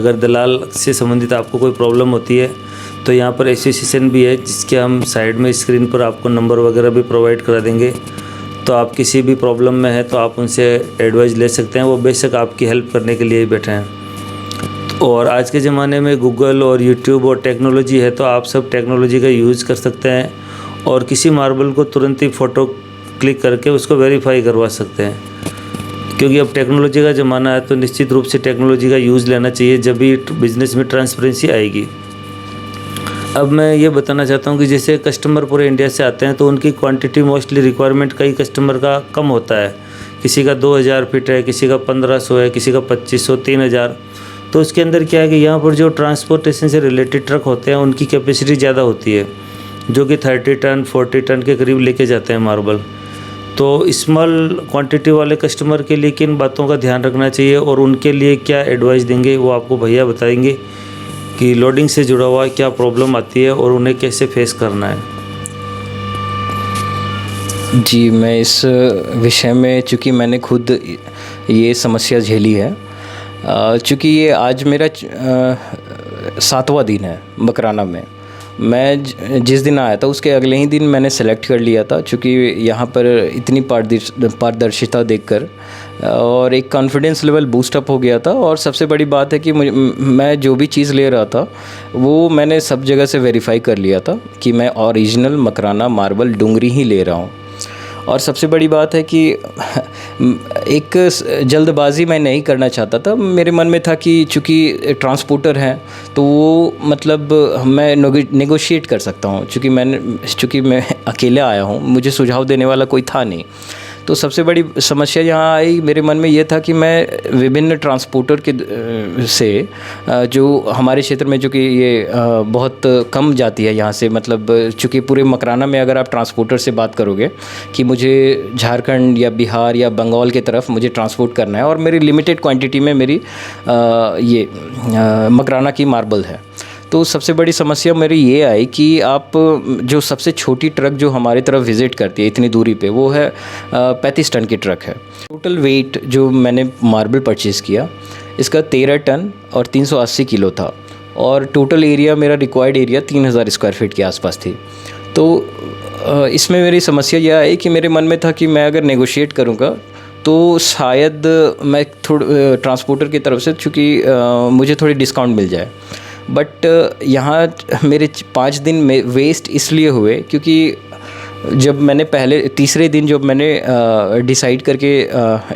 अगर दलाल से संबंधित आपको कोई प्रॉब्लम होती है तो यहाँ पर एसोसिएशन भी है, जिसके हम साइड में स्क्रीन पर आपको नंबर वगैरह भी प्रोवाइड करा देंगे। तो आप किसी भी प्रॉब्लम में हैं तो आप उनसे एडवाइस ले सकते हैं, वो बेशक आपकी हेल्प करने के लिए ही बैठे हैं। और आज के ज़माने में गूगल और यूट्यूब और टेक्नोलॉजी है, तो आप सब टेक्नोलॉजी का यूज़ कर सकते हैं और किसी मार्बल को तुरंत ही फ़ोटो क्लिक करके उसको वेरीफाई करवा सकते हैं। क्योंकि अब टेक्नोलॉजी का ज़माना है, तो निश्चित रूप से टेक्नोलॉजी का यूज़ लेना चाहिए, जब भी बिज़नेस में ट्रांसपेरेंसी आएगी। अब मैं ये बताना चाहता हूँ कि जैसे कस्टमर पूरे इंडिया से आते हैं तो उनकी क्वांटिटी मोस्टली रिक्वायरमेंट कई कस्टमर का कम होता है। किसी का 2000 फीट है, किसी का 1500 है, किसी का 2500, 3000। तो उसके अंदर क्या है कि यहाँ पर जो ट्रांसपोर्टेशन से रिलेटेड ट्रक होते हैं उनकी कैपेसिटी ज़्यादा होती है, जो कि 30 टन 40 टन के करीब लेके जाते हैं मार्बल। तो स्मॉल क्वांटिटी वाले कस्टमर के लिए किन बातों का ध्यान रखना चाहिए और उनके लिए क्या एडवाइस देंगे, वो आपको भैया बताएंगे कि लोडिंग से जुड़ा हुआ क्या प्रॉब्लम आती है और उन्हें कैसे फेस करना है। जी, मैं इस विषय में, चूँकि मैंने खुद ये समस्या झेली है, चूँकि ये आज मेरा 7वां दिन है मकराना में। मैं जिस दिन आया था उसके अगले ही दिन मैंने सेलेक्ट कर लिया था, चूँकि यहाँ पर इतनी पारदर्शिता देखकर और एक कॉन्फिडेंस लेवल बूस्टअप हो गया था। और सबसे बड़ी बात है कि मैं जो भी चीज़ ले रहा था वो मैंने सब जगह से वेरीफाई कर लिया था कि मैं ओरिजिनल मकराना मार्बल डूंगरी ही ले रहा हूँ। और सबसे बड़ी बात है कि एक जल्दबाज़ी मैं नहीं करना चाहता था। मेरे मन में था कि चूँकि ट्रांसपोर्टर हैं तो वो मतलब मैं नेगोशिएट कर सकता हूँ, चूँकि मैं अकेला आया हूँ, मुझे सुझाव देने वाला कोई था नहीं। तो सबसे बड़ी समस्या यहाँ आई मेरे मन में ये था कि मैं विभिन्न ट्रांसपोर्टर के से जो हमारे क्षेत्र में, जो कि ये बहुत कम जाती है यहाँ से, मतलब चूँकि पूरे मकराना में अगर आप ट्रांसपोर्टर से बात करोगे कि मुझे झारखंड या बिहार या बंगाल की तरफ मुझे ट्रांसपोर्ट करना है और मेरी लिमिटेड क्वांटिटी में मेरी ये मकराना की मार्बल है, तो सबसे बड़ी समस्या मेरी ये आई कि आप जो सबसे छोटी ट्रक जो हमारी तरफ विज़िट करती है इतनी दूरी पे, वो है 35 टन की ट्रक है। टोटल वेट जो मैंने मार्बल परचेज़ किया इसका 13 टन और 380 किलो था और टोटल एरिया, मेरा रिक्वायर्ड एरिया 3000 स्क्वायर फीट के आसपास थी। तो इसमें मेरी समस्या यह आई कि मेरे मन में था कि मैं अगर नेगोशिएट करूँगा तो शायद मैं ट्रांसपोर्टर की तरफ से, चूँकि मुझे थोड़ी डिस्काउंट मिल जाए। बट यहाँ मेरे 5 दिन में वेस्ट इसलिए हुए क्योंकि जब मैंने तीसरे दिन जब मैंने डिसाइड करके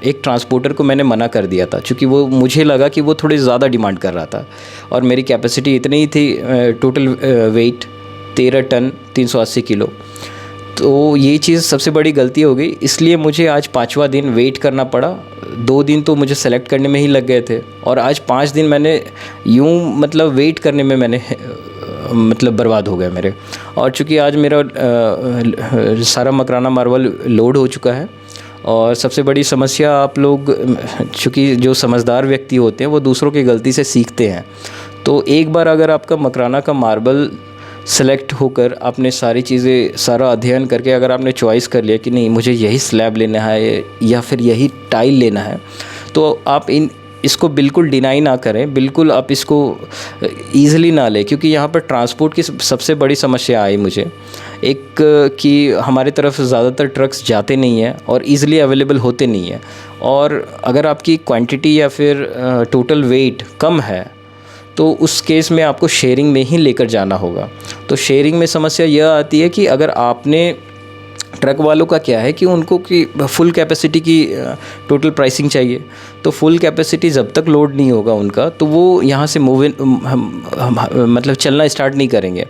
एक ट्रांसपोर्टर को मैंने मना कर दिया था, क्योंकि वो मुझे लगा कि वो थोड़ी ज़्यादा डिमांड कर रहा था और मेरी कैपेसिटी इतनी ही थी, टोटल वेट 13 टन 380 किलो। तो ये चीज़ सबसे बड़ी गलती हो गई, इसलिए मुझे आज 5वां दिन वेट करना पड़ा। 2 दिन तो मुझे सेलेक्ट करने में ही लग गए थे और आज 5 दिन मैंने यूँ मतलब वेट करने में मैंने मतलब बर्बाद हो गए मेरे। और चूँकि आज मेरा सारा मकराना मार्बल लोड हो चुका है। और सबसे बड़ी समस्या, आप लोग चूँकि जो समझदार व्यक्ति होते हैं वो दूसरों की गलती से सीखते हैं, तो एक बार अगर आपका मकराना का मार्बल सेलेक्ट होकर आपने सारी चीज़ें, सारा अध्ययन करके अगर आपने चॉइस कर लिया कि नहीं मुझे यही स्लैब लेना है या फिर यही टाइल लेना है, तो आप इसको बिल्कुल डिनाई ना करें, बिल्कुल आप इसको ईज़िली ना लें। क्योंकि यहाँ पर ट्रांसपोर्ट की सबसे बड़ी समस्या आई मुझे, एक कि हमारे तरफ ज़्यादातर ट्रक्स जाते नहीं हैं और ईज़िली अवेलेबल होते नहीं हैं, और अगर आपकी क्वांटिटी या फिर टोटल वेट कम है तो उस केस में आपको शेयरिंग में ही लेकर जाना होगा। तो शेयरिंग में समस्या यह आती है कि अगर आपने, ट्रक वालों का क्या है कि उनको कि फुल कैपेसिटी की टोटल प्राइसिंग चाहिए, तो फुल कैपेसिटी जब तक लोड नहीं होगा उनका तो वो यहाँ से मतलब चलना स्टार्ट नहीं करेंगे।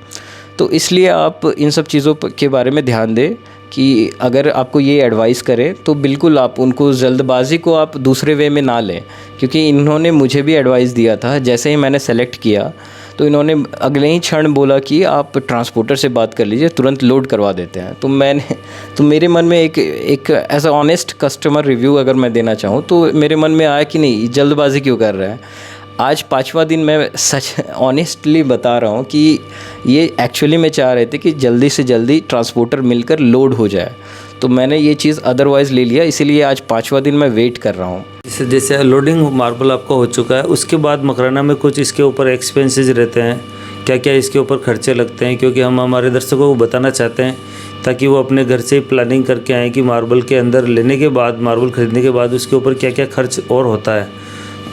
तो इसलिए आप इन सब चीज़ों के बारे में ध्यान दें कि अगर आपको ये एडवाइस करें तो बिल्कुल आप उनको, जल्दबाज़ी को आप दूसरे वे में ना लें। क्योंकि इन्होंने मुझे भी एडवाइस दिया था, जैसे ही मैंने सेलेक्ट किया तो इन्होंने अगले ही क्षण बोला कि आप ट्रांसपोर्टर से बात कर लीजिए, तुरंत लोड करवा देते हैं। तो मेरे मन में एक as a honest customer review अगर मैं देना चाहूँ तो मेरे मन में आया कि नहीं, जल्दबाज़ी क्यों कर रहा है। आज 5वां दिन मैं सच ऑनेस्टली बता रहा हूँ कि ये एक्चुअली में चाह रहे थे कि जल्दी से जल्दी ट्रांसपोर्टर मिलकर लोड हो जाए, तो मैंने ये चीज़ अदरवाइज़ ले लिया, इसीलिए आज 5वां दिन मैं वेट कर रहा हूँ। सर जैसे लोडिंग मार्बल आपका हो चुका है, उसके बाद मकराना में कुछ इसके ऊपर एक्सपेंसेस रहते हैं, क्या क्या इसके ऊपर खर्चे लगते हैं? क्योंकि हम हमारे दर्शकों को बताना चाहते हैं ताकि वो अपने घर से ही प्लानिंग करके आएँ कि मार्बल के अंदर लेने के बाद, मार्बल ख़रीदने के बाद उसके ऊपर क्या क्या खर्च और होता है।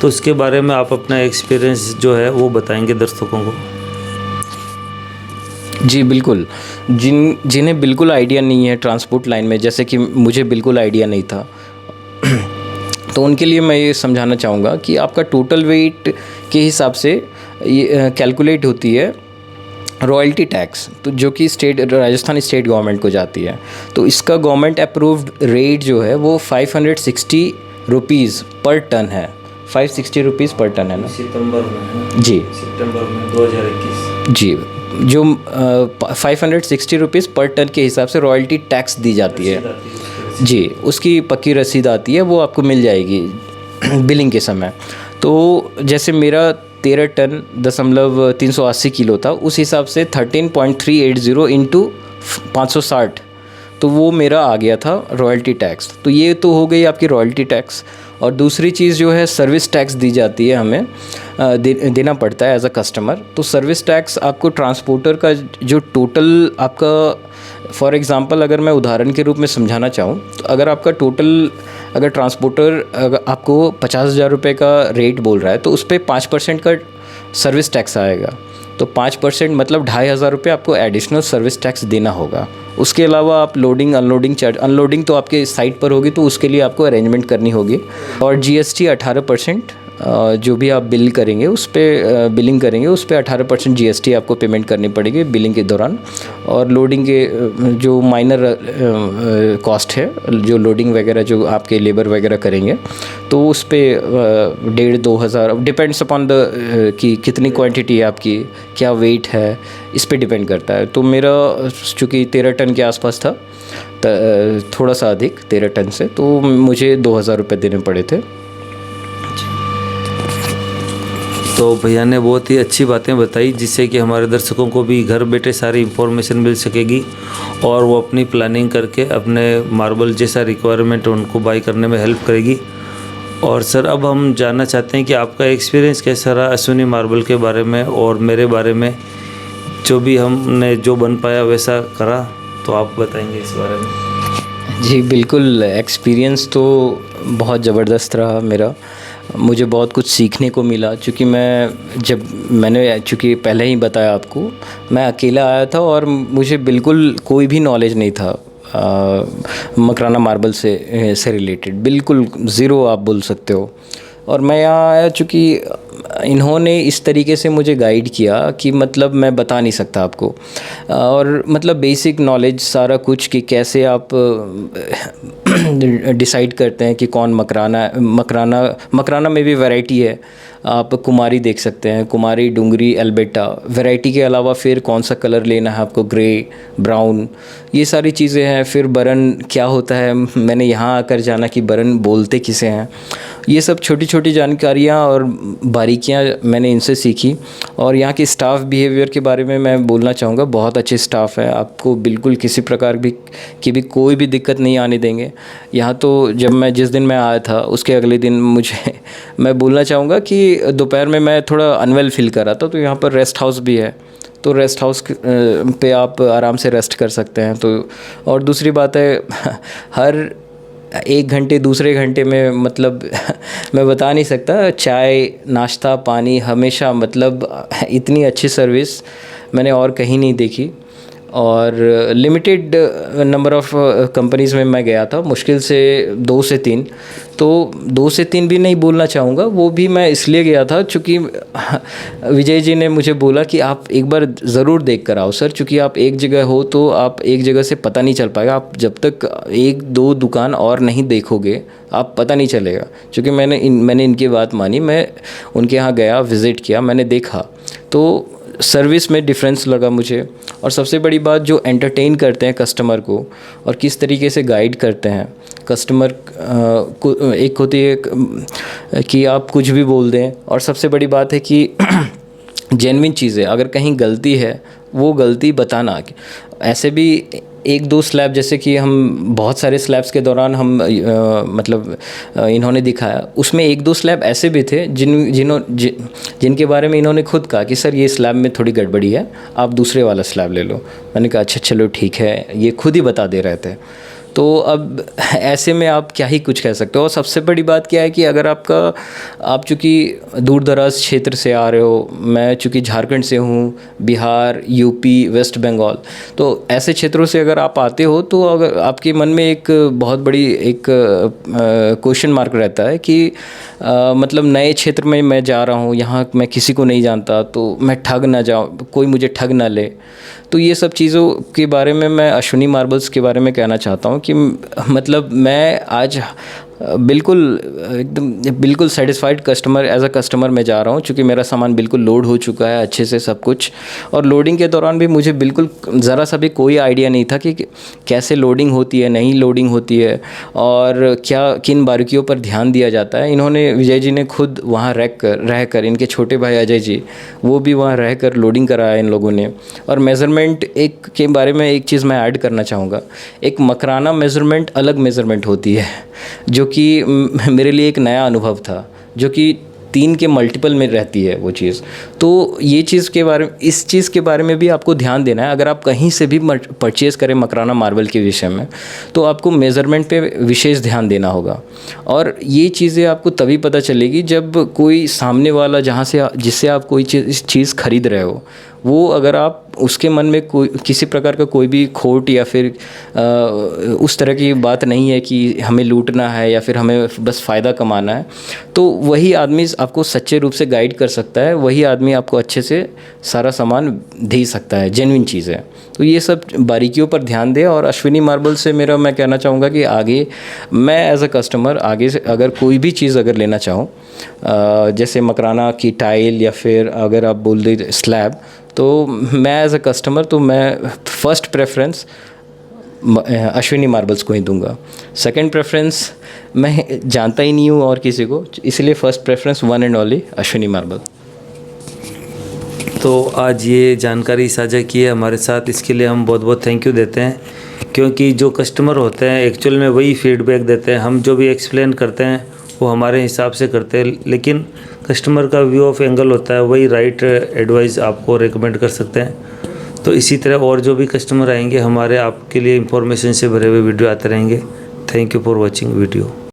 तो उसके बारे में आप अपना एक्सपीरियंस जो है वो बताएंगे दर्शकों को। जी बिल्कुल। जिन्हें बिल्कुल आइडिया नहीं है ट्रांसपोर्ट लाइन में, जैसे कि मुझे बिल्कुल आइडिया नहीं था, तो उनके लिए मैं ये समझाना चाहूँगा कि आपका टोटल वेट के हिसाब से ये कैलकुलेट होती है रॉयल्टी टैक्स, तो जो कि राजस्थान स्टेट गवर्नमेंट को जाती है। तो इसका गवर्नमेंट अप्रूव्ड रेट जो है वो 560 रुपीज़ पर टन है। 560 रुपीज़ पर टन है ना? सितंबर में जी, सितंबर में 2021 जी। जो 560 रुपीज़ पर टन के हिसाब से रॉयल्टी टैक्स दी जाती है जी, उसकी पक्की रसीद आती है, वो आपको मिल जाएगी बिलिंग के समय। तो जैसे मेरा 13 टन 380 किलो था, उस हिसाब से 13.380 इंटू 560, तो वो मेरा आ गया था रॉयल्टी टैक्स। तो ये तो हो गई आपकी रॉयल्टी टैक्स। और दूसरी चीज़ जो है सर्विस टैक्स दी जाती है, हमें देना पड़ता है एज अ कस्टमर। तो सर्विस टैक्स आपको ट्रांसपोर्टर का जो टोटल आपका, फॉर एग्ज़ाम्पल अगर मैं उदाहरण के रूप में समझाना चाहूँ, तो अगर आपका टोटल, अगर ट्रांसपोर्टर आपको 50,000 रुपये का रेट बोल रहा है, तो उस पर 5% का सर्विस टैक्स आएगा। तो 5% मतलब 2,500 रुपये आपको एडिशनल सर्विस टैक्स देना होगा। उसके अलावा आप लोडिंग अनलोडिंग चार्ज, अनलोडिंग तो आपके साइट पर होगी, तो उसके लिए आपको अरेंजमेंट करनी होगी। और GST 18%, जो भी आप बिल करेंगे उस पर बिलिंग करेंगे उस पर 18% GST आपको पेमेंट करनी पड़ेगी बिलिंग के दौरान। और लोडिंग के जो माइनर कॉस्ट है, जो लोडिंग वगैरह जो आपके लेबर वगैरह करेंगे, तो उस पर 1,500-2 हज़ार, डिपेंड्स अपॉन द कि कितनी क्वांटिटी है आपकी, क्या वेट है, इस पे डिपेंड करता है। तो मेरा चूँकि 13 टन के आसपास था, थोड़ा सा अधिक 13 टन से, तो मुझे 2,000 रुपये देने पड़े थे। तो भैया ने बहुत ही अच्छी बातें बताई, जिससे कि हमारे दर्शकों को भी घर बैठे सारी इन्फॉर्मेशन मिल सकेगी और वो अपनी प्लानिंग करके अपने मार्बल जैसा रिक्वायरमेंट उनको बाई करने में हेल्प करेगी। और सर अब हम जानना चाहते हैं कि आपका एक्सपीरियंस कैसा रहा अश्विनी मार्बल के बारे में और मेरे बारे में। जो भी हमने जो बन पाया वैसा करा, तो आप बताएंगे इस बारे में। जी बिल्कुल, एक्सपीरियंस तो बहुत ज़बरदस्त रहा मेरा। मुझे बहुत कुछ सीखने को मिला, क्योंकि मैंने चूँकि पहले ही बताया आपको, मैं अकेला आया था और मुझे बिल्कुल कोई भी नॉलेज नहीं था मकराना मार्बल से रिलेटेड, बिल्कुल ज़ीरो आप बोल सकते हो। और मैं यहाँ आया चूँकि इन्होंने इस तरीके से मुझे गाइड किया कि मतलब मैं बता नहीं सकता आपको। और मतलब बेसिक नॉलेज सारा कुछ कि कैसे आप डिसाइड करते हैं कि कौन मकराना में भी वैरायटी है। आप कुमारी देख सकते हैं, कुमारी, डुंगरी, एल्बेटा। वैरायटी के अलावा फिर कौन सा कलर लेना है आपको, ग्रे, ब्राउन, ये सारी चीज़ें हैं। फिर बरन क्या होता है, मैंने यहाँ आकर जाना कि बरन बोलते किसे हैं। ये सब छोटी छोटी जानकारियाँ और बारीकियाँ मैंने इनसे सीखी। और यहाँ की स्टाफ बिहेवियर के बारे में मैं बोलना चाहूँगा, बहुत अच्छे स्टाफ है, आपको बिल्कुल किसी प्रकार की भी कोई भी दिक्कत नहीं आने देंगे। यहाँ तो जिस दिन मैं आया था उसके अगले दिन मैं बोलना चाहूँगा कि दोपहर में मैं थोड़ा अनवेल फील कर रहा था, तो यहाँ पर रेस्ट हाउस भी है, तो रेस्ट हाउस पे आप आराम से रेस्ट कर सकते हैं। तो और दूसरी बात है, हर 1 घंटे दूसरे घंटे में मतलब मैं बता नहीं सकता, चाय, नाश्ता, पानी हमेशा, मतलब इतनी अच्छी सर्विस मैंने और कहीं नहीं देखी। और लिमिटेड नंबर ऑफ़ कंपनीज़ में मैं गया था, मुश्किल से 2 से 3, तो 2 से 3 भी नहीं बोलना चाहूँगा, वो भी मैं इसलिए गया था चूँकि विजय जी ने मुझे बोला कि आप एक बार ज़रूर देख कर आओ सर, चूँकि आप एक जगह हो तो आप एक जगह से पता नहीं चल पाएगा, आप जब तक 1-2 दुकान और नहीं देखोगे आप पता नहीं चलेगा। चूँकि मैंने इनकी बात मानी, मैं उनके यहाँ गया, विज़िट किया, मैंने देखा, तो सर्विस में डिफरेंस लगा मुझे। और सबसे बड़ी बात, जो एंटरटेन करते हैं कस्टमर को और किस तरीके से गाइड करते हैं कस्टमर को, एक होती है कि आप कुछ भी बोल दें, और सबसे बड़ी बात है कि जेन्युइन चीज़ें, अगर कहीं गलती है वो गलती बताना। ऐसे भी एक दो स्लैब, जैसे कि हम बहुत सारे स्लैब्स के दौरान हम इन्होंने दिखाया, उसमें एक दो स्लैब ऐसे भी थे जिनके बारे में इन्होंने खुद कहा कि सर ये स्लैब में थोड़ी गड़बड़ी है, आप दूसरे वाला स्लैब ले लो। मैंने कहा अच्छा चलो ठीक है, ये खुद ही बता दे रहे थे। तो अब ऐसे में आप क्या ही कुछ कह सकते हो। और सबसे बड़ी बात क्या है कि अगर आप चूँकि दूर दराज क्षेत्र से आ रहे हो, मैं चूँकि झारखंड से हूँ, बिहार, यूपी, वेस्ट बंगाल, तो ऐसे क्षेत्रों से अगर आप आते हो तो अगर आपके मन में एक बहुत बड़ी एक क्वेश्चन मार्क रहता है कि मतलब नए क्षेत्र में मैं जा रहा हूँ, यहाँ मैं किसी को नहीं जानता, तो मैं ठग ना जाऊँ, कोई मुझे ठग ना ले। तो ये सब चीज़ों के बारे में मैं अश्विनी मार्बल्स के बारे में कहना चाहता हूँ कि मतलब मैं आज बिल्कुल satisfied customer, as a customer मैं जा रहा हूँ, क्योंकि मेरा सामान बिल्कुल लोड हो चुका है अच्छे से सब कुछ। और लोडिंग के दौरान भी मुझे बिल्कुल ज़रा सा भी कोई आइडिया नहीं था कि कैसे लोडिंग होती है, नहीं लोडिंग होती है, और क्या किन बारीकियों पर ध्यान दिया जाता है। इन्होंने, विजय जी ने खुद वहाँ रह कर इनके छोटे भाई अजय जी, वो भी वहाँ रह कर लोडिंग कराया इन लोगों ने। और मेज़रमेंट एक के बारे में एक चीज़ मैं ऐड करना चाहूँगा, एक मकराना मेज़रमेंट अलग मेज़रमेंट होती है, जो कि मेरे लिए एक नया अनुभव था, जो कि 3 के मल्टीपल में रहती है वो चीज़। तो ये चीज़ के बारे में, इस चीज़ के बारे में भी आपको ध्यान देना है। अगर आप कहीं से भी परचेज़ करें मकराना मार्बल के विषय में, तो आपको मेज़रमेंट पे विशेष ध्यान देना होगा। और ये चीज़ें आपको तभी पता चलेगी जब कोई सामने वाला जिससे आप कोई चीज़ खरीद रहे हो, वो अगर आप उसके मन में कोई किसी प्रकार का कोई भी खोट या फिर उस तरह की बात नहीं है कि हमें लूटना है या फिर हमें बस फ़ायदा कमाना है, तो वही आदमी आपको सच्चे रूप से गाइड कर सकता है, वही आदमी आपको अच्छे से सारा सामान दे सकता है, जेन्युइन चीज़ है। तो ये सब बारीकियों पर ध्यान दें। और अश्विनी मार्बल से मैं कहना चाहूँगा कि आगे मैं एज अ कस्टमर आगे से अगर कोई भी चीज़ अगर लेना चाहूँ, जैसे मकराना की टाइल या फिर अगर आप बोल दें स्लैब, तो मैं एज अ कस्टमर तो मैं फ़र्स्ट प्रेफरेंस अश्विनी मार्बल्स को ही दूंगा। सेकंड प्रेफरेंस मैं जानता ही नहीं हूँ और किसी को, इसलिए first preference one and only Ashwini marble. तो आज ये जानकारी साझा की है हमारे साथ, इसके लिए हम बहुत बहुत थैंक यू देते हैं, क्योंकि जो कस्टमर होते हैं एक्चुअल में वही फीडबैक देते हैं। हम जो भी एक्सप्लेन करते हैं वो हमारे हिसाब से करते हैं, लेकिन कस्टमर का व्यू ऑफ एंगल होता है, वही राइट एडवाइस आपको रेकमेंड कर सकते हैं। तो इसी तरह और जो भी कस्टमर आएंगे, हमारे आपके लिए इंफॉर्मेशन से भरे हुए वीडियो आते रहेंगे। Thank you for watching video.